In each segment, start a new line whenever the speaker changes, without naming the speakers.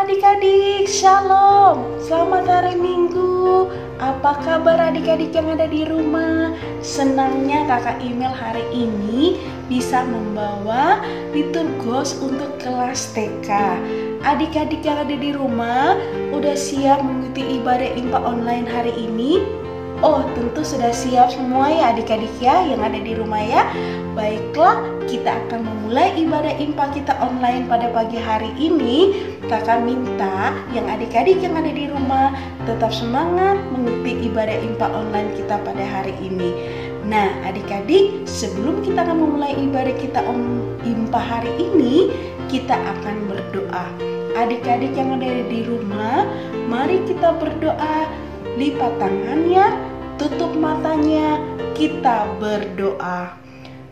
adik-adik, shalom. Selamat hari Minggu. Apa kabar adik-adik yang ada di rumah? Senangnya kakak Imel hari ini bisa membawa liturgos untuk kelas TK. Adik-adik yang ada di rumah udah siap mengikuti ibadah IMPA online hari ini? Oh, tentu sudah siap semua ya adik-adik ya yang ada di rumah ya. Baiklah, kita akan memulai ibadah IMPA kita online pada pagi hari ini. Kakak minta yang adik-adik yang ada di rumah tetap semangat mengikuti ibadah IMPA online kita pada hari ini. Nah, adik-adik, sebelum kita akan memulai ibadah kita IMPA hari ini, kita akan berdoa. Adik-adik yang ada di rumah, mari kita berdoa. Lipat tangannya, tutup matanya, kita berdoa.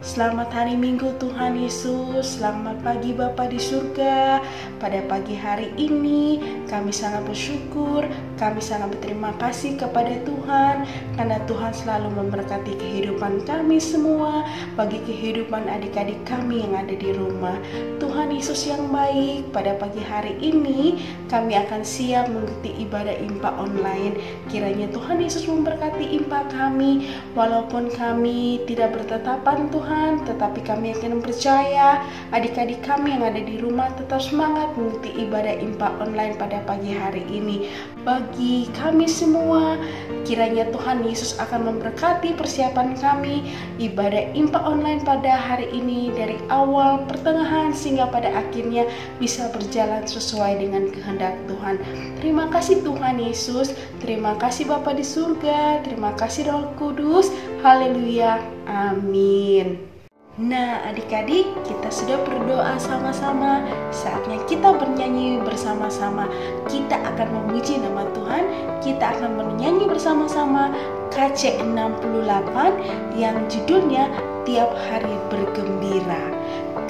Selamat hari Minggu Tuhan Yesus, selamat pagi Bapa di surga. Pada pagi hari ini kami sangat bersyukur, kami sangat berterima kasih kepada Tuhan karena Tuhan selalu memberkati kehidupan kami semua, bagi kehidupan adik-adik kami yang ada di rumah. Tuhan Yesus yang baik, pada pagi hari ini kami akan siap mengikuti ibadah IMPA online. Kiranya Tuhan Yesus memberkati IMPA kami, walaupun kami tidak bertetapan Tuhan, tetapi kami akan percaya adik-adik kami yang ada di rumah tetap semangat mengikuti ibadah IMPA online pada pagi hari ini. Bagi kami semua, kiranya Tuhan Yesus akan memberkati persiapan kami ibadah IMPA online pada hari ini dari awal, pertengahan, sehingga pada akhirnya bisa berjalan sesuai dengan kehendak Tuhan. Terima kasih Tuhan Yesus, terima kasih Bapa di surga, terima kasih Roh Kudus. Haleluya, amin. Nah adik-adik, kita sudah berdoa sama-sama. Saatnya kita bernyanyi bersama-sama. Kita akan memuji nama Tuhan. Kita akan bernyanyi bersama-sama KC 68 yang judulnya Tiap Hari Bergembira.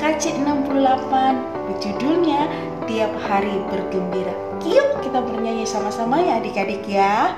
KC 68 judulnya Tiap Hari Bergembira. Yuk kita bernyanyi sama-sama ya adik-adik ya.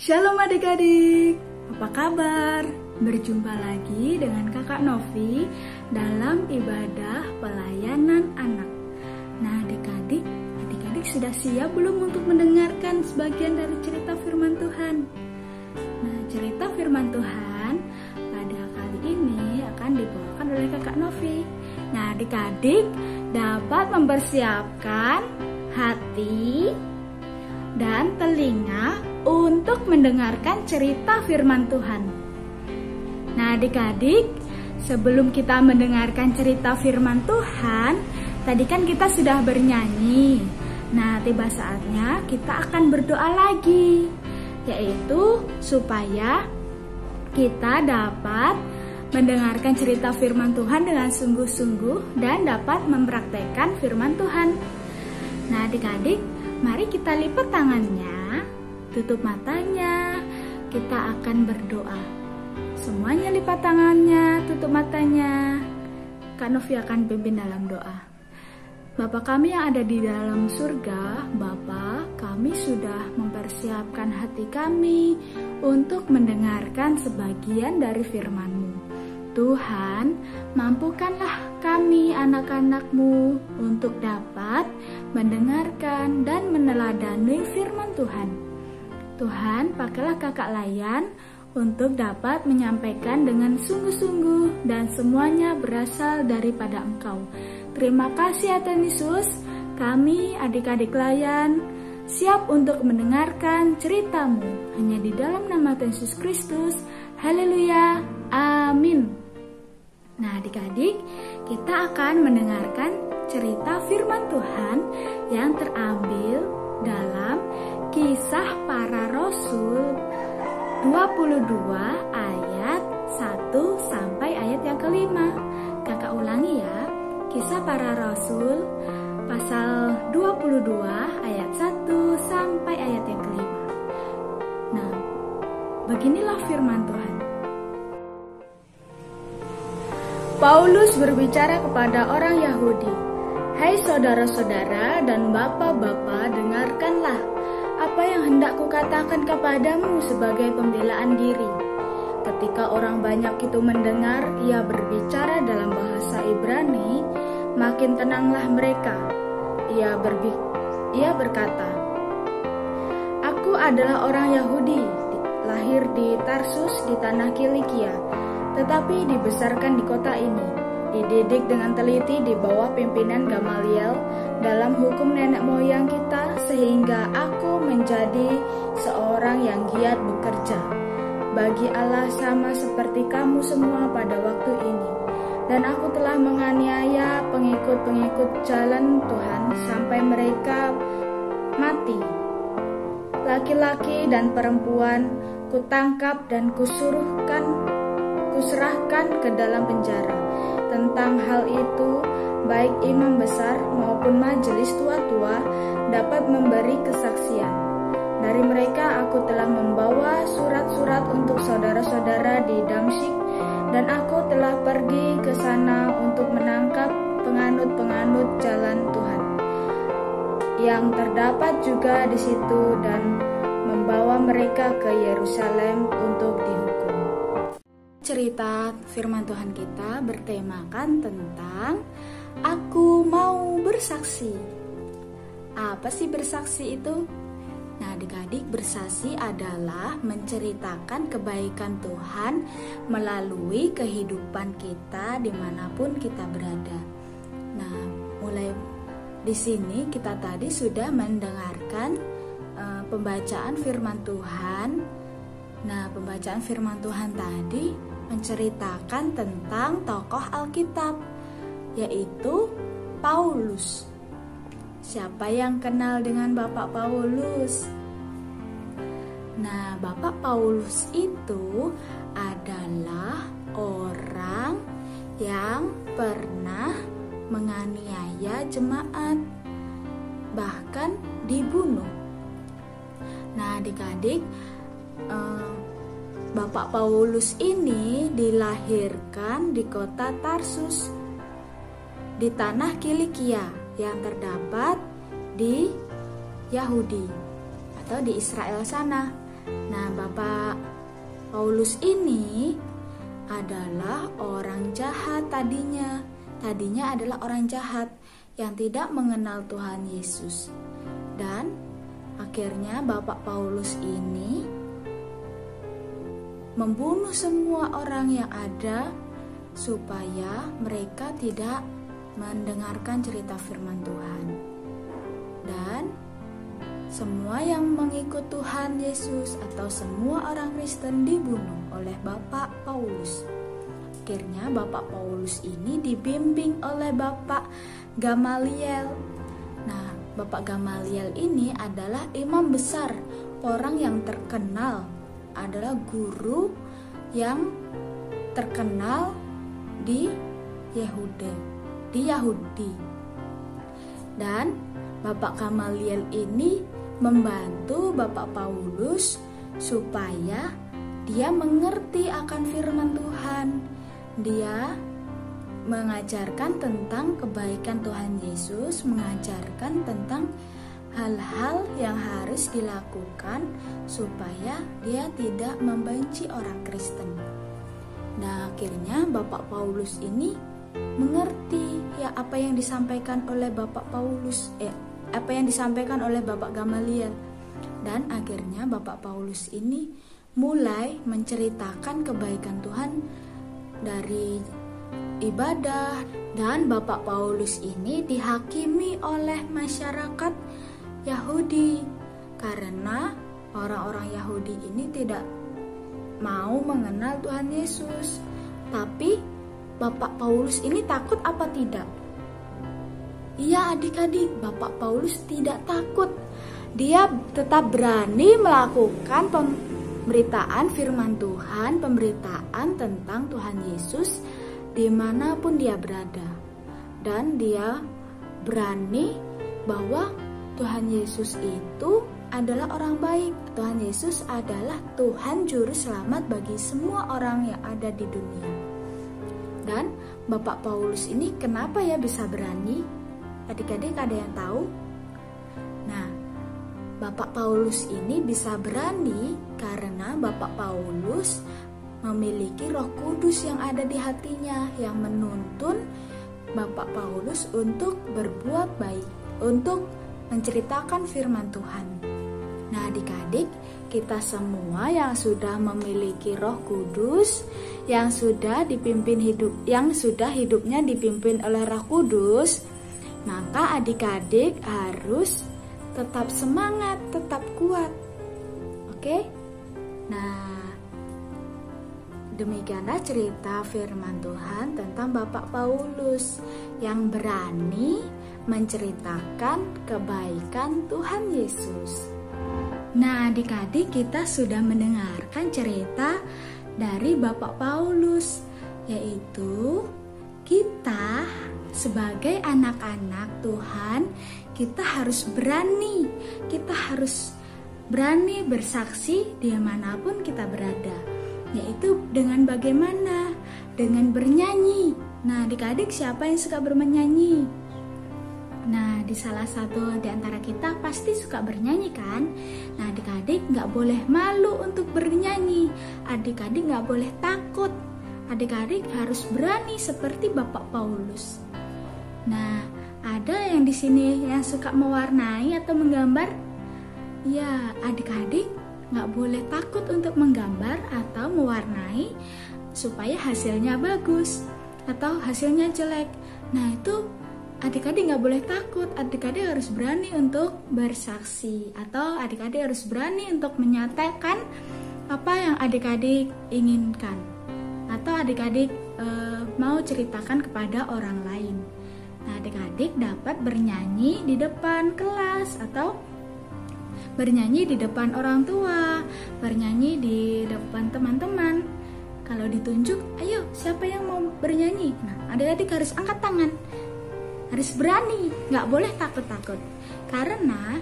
Shalom adik-adik, apa kabar? Berjumpa lagi dengan kakak Novi dalam ibadah pelayanan anak. Nah adik-adik sudah siap belum untuk mendengarkan sebagian dari cerita firman Tuhan? Nah cerita firman Tuhan pada kali ini akan dibawakan oleh kakak Novi. Nah adik-adik dapat mempersiapkan hati dan telinga untuk mendengarkan cerita firman Tuhan. Nah adik-adik, sebelum kita mendengarkan cerita firman Tuhan, tadi kan kita sudah bernyanyi. Nah tiba saatnya kita akan berdoa lagi, yaitu supaya kita dapat mendengarkan cerita firman Tuhan dengan sungguh-sungguh dan dapat mempraktekkan firman Tuhan. Nah adik-adik, mari kita lipat tangannya, tutup matanya, kita akan berdoa. Semuanya lipat tangannya, tutup matanya. Kak Novi akan pimpin dalam doa. Bapa kami yang ada di dalam surga, Bapa, kami sudah mempersiapkan hati kami untuk mendengarkan sebagian dari firman-Mu. Tuhan, mampukanlah kami anak-anak-Mu untuk dapat mendengarkan dan meneladani firman Tuhan. Tuhan, pakailah kakak Layan untuk dapat menyampaikan dengan sungguh-sungguh dan semuanya berasal daripada Engkau. Terima kasih ya Tuhan Yesus, kami adik-adik Layan siap untuk mendengarkan cerita-Mu hanya di dalam nama Tuhan Yesus Kristus. Haleluya, amin. Nah adik-adik, kita akan mendengarkan cerita firman Tuhan yang terambil dalam Kisah Para Rasul 22 ayat sampai ayat yang ke-5. Kakak ulangi ya. Kisah Para Rasul pasal 22 ayat 1 sampai ayat yang ke-5. Nah, beginilah firman Tuhan. Paulus berbicara kepada orang Yahudi, "Hai saudara-saudara dan bapak-bapak, dengarkanlah apa yang hendak kukatakan kepadamu sebagai pembelaan diri." Ketika orang banyak itu mendengar ia berbicara dalam bahasa Ibrani, makin tenanglah mereka. Ia berkata, "Aku adalah orang Yahudi, lahir di Tarsus di tanah Kilikia, tetapi dibesarkan di kota ini, dididik dengan teliti di bawah pimpinan Gamaliel dalam hukum nenek moyang kita, sehingga aku menjadi seorang yang giat bekerja bagi Allah sama seperti kamu semua pada waktu ini. Dan aku telah menganiaya pengikut-pengikut jalan Tuhan sampai mereka mati. Laki-laki dan perempuan kutangkap dan kuserahkan ke dalam penjara. Tentang hal itu, baik imam besar maupun majelis tua-tua dapat memberi kesaksian. Dari mereka aku telah membawa surat-surat untuk saudara-saudara di Damsyik, dan aku telah pergi ke sana untuk menangkap penganut-penganut jalan Tuhan yang terdapat juga di situ dan membawa mereka ke Yerusalem untuk dihukum. Cerita firman Tuhan kita bertemakan tentang aku mau bersaksi. Apa sih bersaksi itu? Nah, adik-adik, bersaksi adalah menceritakan kebaikan Tuhan melalui kehidupan kita dimanapun kita berada. Nah, mulai di sini kita tadi sudah mendengarkan pembacaan firman Tuhan. Nah, pembacaan firman Tuhan tadi menceritakan tentang tokoh Alkitab, yaitu Paulus. Siapa yang kenal dengan Bapak Paulus? Nah, Bapak Paulus itu adalah orang yang pernah menganiaya jemaat, bahkan dibunuh. Nah, adik-adik, Bapak Paulus ini dilahirkan di kota Tarsus, di tanah Kilikia yang terdapat di Yahudi atau di Israel sana. Nah, Bapak Paulus ini adalah orang jahat tadinya. Tadinya adalah orang jahat yang tidak mengenal Tuhan Yesus. Dan akhirnya Bapak Paulus ini membunuh semua orang yang ada supaya mereka tidak mendengarkan cerita firman Tuhan. Dan semua yang mengikut Tuhan Yesus atau semua orang Kristen dibunuh oleh Bapak Paulus. Akhirnya Bapak Paulus ini dibimbing oleh Bapak Gamaliel. Nah, Bapak Gamaliel ini adalah imam besar, orang yang terkenal, adalah guru yang terkenal di Yahudi. Dan Bapak Gamaliel ini membantu Bapak Paulus supaya dia mengerti akan firman Tuhan. Dia mengajarkan tentang kebaikan Tuhan Yesus, mengajarkan tentang hal-hal yang harus dilakukan supaya dia tidak membenci orang Kristen. Nah, akhirnya Bapak Paulus ini mengerti ya apa yang disampaikan oleh Bapak Paulus, apa yang disampaikan oleh Bapak Gamaliel. Dan akhirnya Bapak Paulus ini mulai menceritakan kebaikan Tuhan dari ibadah. Dan Bapak Paulus ini dihakimi oleh masyarakat Yahudi karena orang-orang Yahudi ini tidak mau mengenal Tuhan Yesus. Tapi Bapak Paulus ini takut apa tidak? Iya, adik-adik, Bapak Paulus tidak takut. Dia tetap berani melakukan pemberitaan firman Tuhan, pemberitaan tentang Tuhan Yesus dimanapun dia berada. Dan dia berani bahwa Tuhan Yesus itu adalah orang baik. Tuhan Yesus adalah Tuhan Juru Selamat bagi semua orang yang ada di dunia. Dan Bapak Paulus ini kenapa ya bisa berani? Adik-adik ada yang tahu? Nah, Bapak Paulus ini bisa berani karena Bapak Paulus memiliki Roh Kudus yang ada di hatinya, yang menuntun Bapak Paulus untuk berbuat baik, untuk menceritakan firman Tuhan. Nah, adik-adik, kita semua yang sudah memiliki Roh Kudus, yang sudah hidupnya dipimpin oleh Roh Kudus, maka adik-adik harus tetap semangat, tetap kuat. Oke? Nah, demikianlah cerita firman Tuhan tentang Bapak Paulus yang berani menceritakan kebaikan Tuhan Yesus. Nah, adik-adik, kita sudah mendengarkan cerita dari Bapak Paulus, yaitu kita sebagai anak-anak Tuhan, kita harus berani bersaksi dimanapun kita berada, yaitu dengan bagaimana? Dengan bernyanyi. Nah, adik-adik, siapa yang suka bernyanyi? Nah, di salah satu di antara kita pasti suka bernyanyi kan? Nah, adik-adik gak boleh malu untuk bernyanyi. Adik-adik gak boleh takut. Adik-adik harus berani seperti Bapak Paulus. Nah, ada yang di sini yang suka mewarnai atau menggambar? Ya, adik-adik gak boleh takut untuk menggambar atau mewarnai supaya hasilnya bagus atau hasilnya jelek. Nah, itu adik-adik gak boleh takut, adik-adik harus berani untuk bersaksi, atau adik-adik harus berani untuk menyatakan apa yang adik-adik inginkan, atau adik-adik mau ceritakan kepada orang lain. Nah, adik-adik dapat bernyanyi di depan kelas, atau bernyanyi di depan orang tua, bernyanyi di depan teman-teman. Kalau ditunjuk, ayo siapa yang mau bernyanyi? Nah, adik-adik harus angkat tangan. Harus berani, gak boleh takut-takut. Karena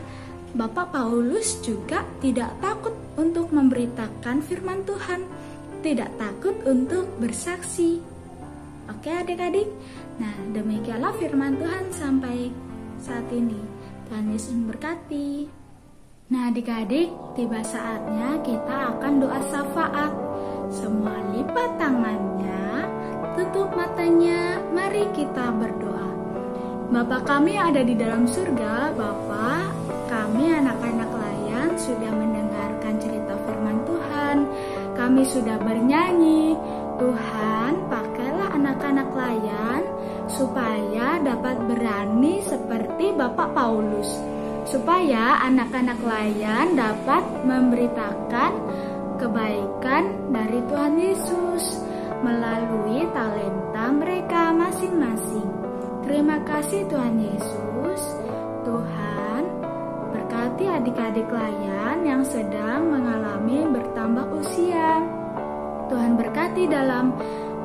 Bapak Paulus juga tidak takut untuk memberitakan firman Tuhan, tidak takut untuk bersaksi. Oke adik-adik? Nah, demikianlah firman Tuhan sampai saat ini. Tuhan Yesus memberkati. Nah, adik-adik, tiba saatnya kita akan doa syafaat. Semua lipat tangannya, tutup matanya, mari kita berdoa. Bapa kami yang ada di dalam surga, Bapa, kami anak-anak layan sudah mendengarkan cerita firman Tuhan. Kami sudah bernyanyi. Tuhan, pakailah anak-anak layan supaya dapat berani seperti Bapak Paulus. Supaya anak-anak layan dapat memberitakan kebaikan dari Tuhan Yesus melalui talenta mereka masing-masing. Terima kasih Tuhan Yesus. Tuhan, berkati adik-adik layan yang sedang mengalami bertambah usia. Tuhan berkati dalam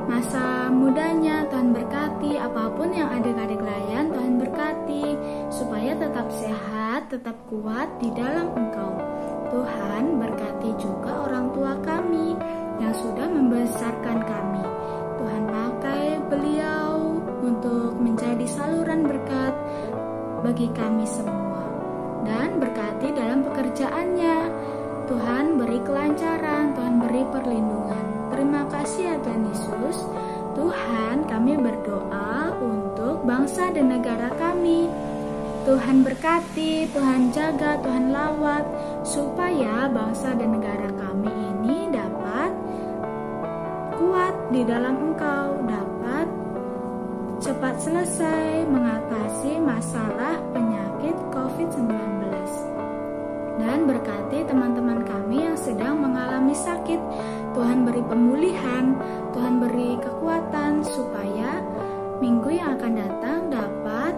masa mudanya. Tuhan berkati apapun yang adik-adik layan. Tuhan berkati supaya tetap sehat, tetap kuat di dalam Engkau. Tuhan berkati juga orang tua kami yang sudah membesarkan kami. Tuhan pakai beliau untuk menjadi saluran berkat bagi kami semua. Dan berkati dalam pekerjaannya. Tuhan beri kelancaran, Tuhan beri perlindungan. Terima kasih ya Tuhan Yesus. Tuhan, kami berdoa untuk bangsa dan negara kami. Tuhan berkati, Tuhan jaga, Tuhan lawat, supaya bangsa dan negara kami ini dapat kuat di dalam Engkau, dapat cepat selesai mengatasi masalah penyakit COVID-19. Dan berkati teman-teman kami yang sedang mengalami sakit. Tuhan beri pemulihan, Tuhan beri kekuatan supaya minggu yang akan datang dapat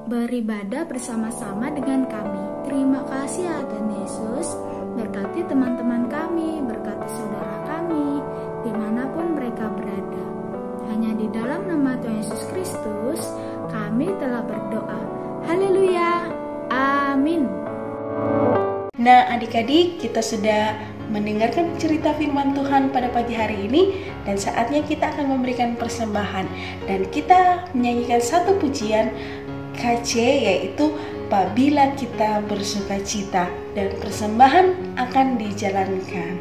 beribadah bersama-sama dengan kami. Terima kasih ya Tuhan Yesus. berkati teman-teman kami, berkati saudara kami, dimanapun mereka berada. Hanya di dalam nama Tuhan Yesus Kristus, kami telah berdoa. Haleluya, amin.
Nah adik-adik, kita sudah mendengarkan cerita firman Tuhan pada pagi hari ini, dan saatnya kita akan memberikan persembahan. Dan kita menyanyikan satu pujian KC, yaitu Apabila Kita Bersukacita, dan persembahan akan dijalankan.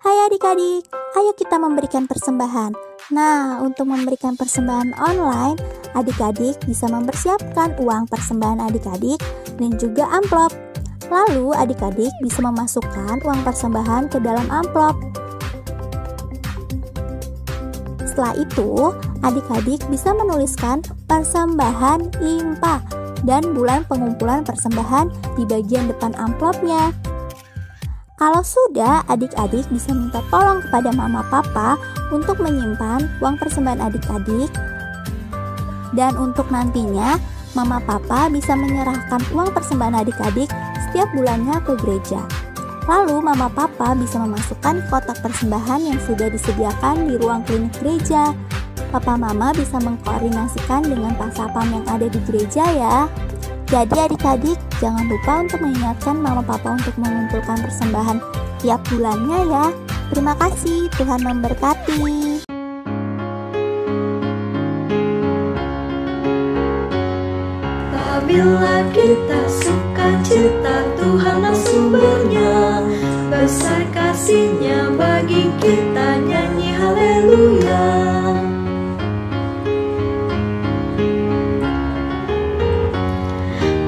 Hai adik-adik, ayo kita memberikan persembahan. Nah, untuk memberikan persembahan online, adik-adik bisa mempersiapkan uang persembahan adik-adik dan juga amplop. Lalu adik-adik bisa memasukkan uang persembahan ke dalam amplop. Setelah itu, adik-adik bisa menuliskan persembahan IMPA dan bulan pengumpulan persembahan di bagian depan amplopnya. Kalau sudah, adik-adik bisa minta tolong kepada mama papa untuk menyimpan uang persembahan adik-adik. Dan untuk nantinya, mama papa bisa menyerahkan uang persembahan adik-adik setiap bulannya ke gereja. Lalu mama papa bisa memasukkan kotak persembahan yang sudah disediakan di ruang klinik gereja. Papa mama bisa mengkoordinasikan dengan pasapam yang ada di gereja ya. Jadi adik-adik jangan lupa untuk mengingatkan mama papa untuk mengumpulkan persembahan tiap bulannya ya. Terima kasih, Tuhan memberkati.
Apabila kita sukacita, Tuhanlah sumbernya. Besar kasih-Nya bagi kita, nyanyi haleluya.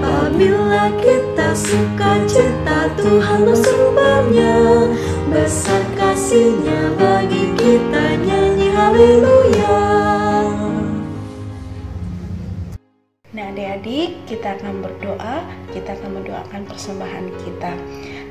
Apabila kita sukacita, Tuhanlah sumbernya. Besar kasih-Nya bagi kita, nyanyi haleluya.
Nah adik-adik, kita akan berdoa, kita akan mendoakan persembahan kita.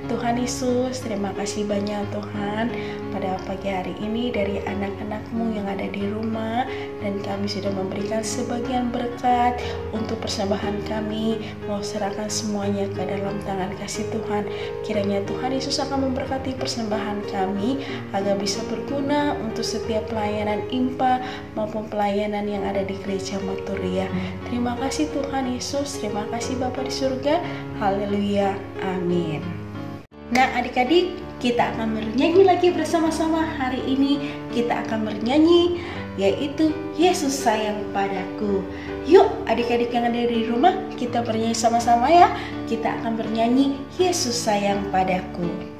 Tuhan Yesus, terima kasih banyak Tuhan pada pagi hari ini dari anak-anak-Mu yang ada di rumah, dan kami sudah memberikan sebagian berkat untuk persembahan kami. Mau serahkan semuanya ke dalam tangan kasih Tuhan. Kiranya Tuhan Yesus akan memberkati persembahan kami agar bisa berguna untuk setiap pelayanan IMPA maupun pelayanan yang ada di Gereja Maturia. Terima kasih Tuhan Yesus, terima kasih Bapa di surga. Haleluya, amin. Nah adik-adik, kita akan bernyanyi lagi bersama-sama hari ini. Kita akan bernyanyi yaitu Yesus Sayang Padaku. Yuk adik-adik yang ada di rumah, kita bernyanyi sama-sama ya. Kita akan bernyanyi Yesus Sayang Padaku.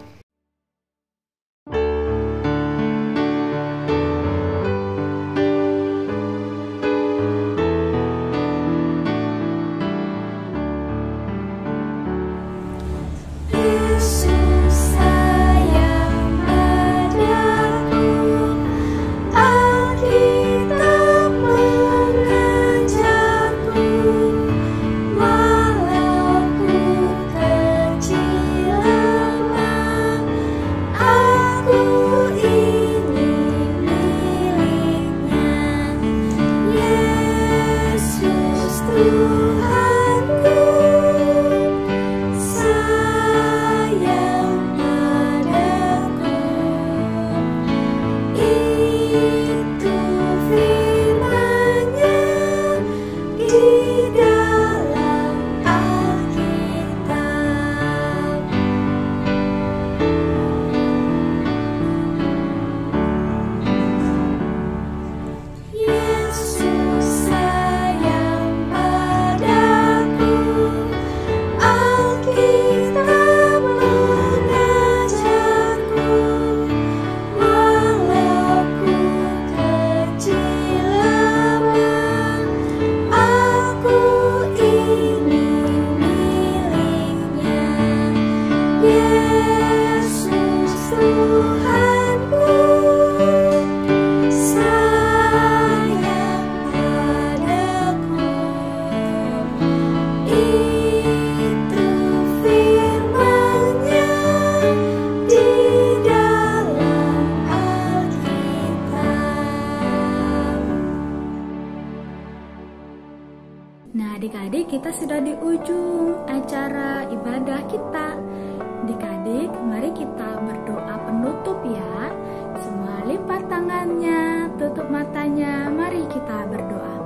Walau ku kecil lemah,
Adik-adik, kita sudah di ujung acara ibadah kita. Adik-adik, mari kita berdoa penutup ya. Semua lipat tangannya, tutup matanya, mari kita berdoa.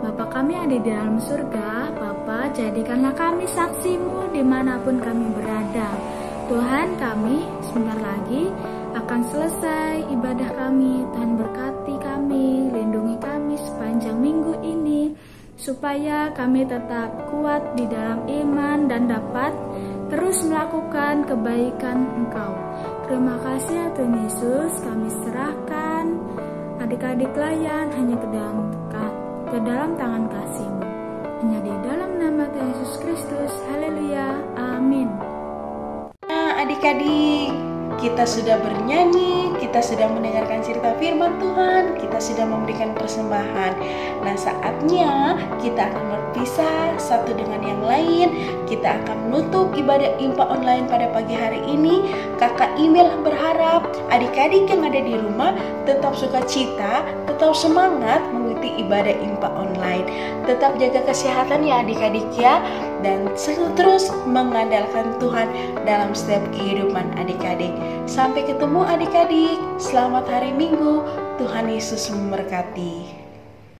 Bapa kami yang ada di dalam surga, Bapa, jadikanlah kami saksimu dimanapun kami berada. Tuhan, kami sebentar lagi akan selesai ibadah kami. Tuhan berkati kami, lindungi kami sepanjang minggu ini, supaya kami tetap kuat di dalam iman dan dapat terus melakukan kebaikan Engkau. Terima kasih ya Tuhan Yesus, kami serahkan adik-adik layan hanya ke dalam tangan kasih-Mu. Hanya di dalam nama Tuhan Yesus Kristus, haleluya, amin.
Nah adik-adik, kita sudah bernyanyi, kita sudah mendengarkan cerita firman Tuhan, kita sudah memberikan persembahan. Nah saatnya kita akan berpisah satu dengan yang lain. Kita akan menutup ibadah IMPA online pada pagi hari ini. Kakak Imel berharap adik-adik yang ada di rumah tetap sukacita, tetap semangat mengikuti ibadah IMPA online. Tetap jaga kesehatan ya adik-adik ya, dan terus mengandalkan Tuhan dalam setiap kehidupan adik-adik. Sampai ketemu adik-adik. Selamat hari Minggu. Tuhan Yesus memberkati.